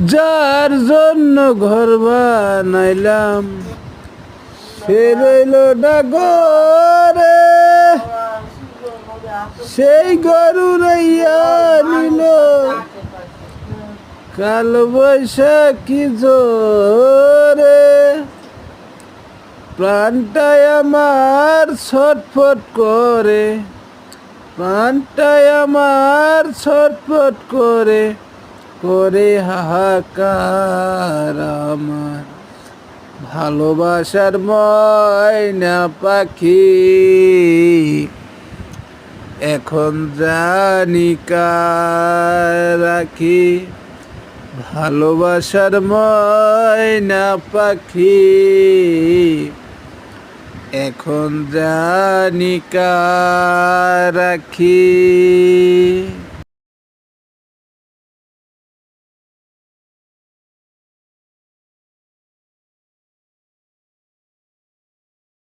যার জন্য ঘর বানাইলাম সে রইল না ঘরে, সেই গরু রইয়া নিল কাল বৈশাখী জোরে। প্রাণটাই আমার ছটফট করে, প্রাণটাই আমার ছটফট করে, করে হাহাকার আমার ভালোবাসার ময়না পাখি। এখন জানি কার রাখি, ভালোবাসার ময়না পাখি। এখন জানি কার রাখি।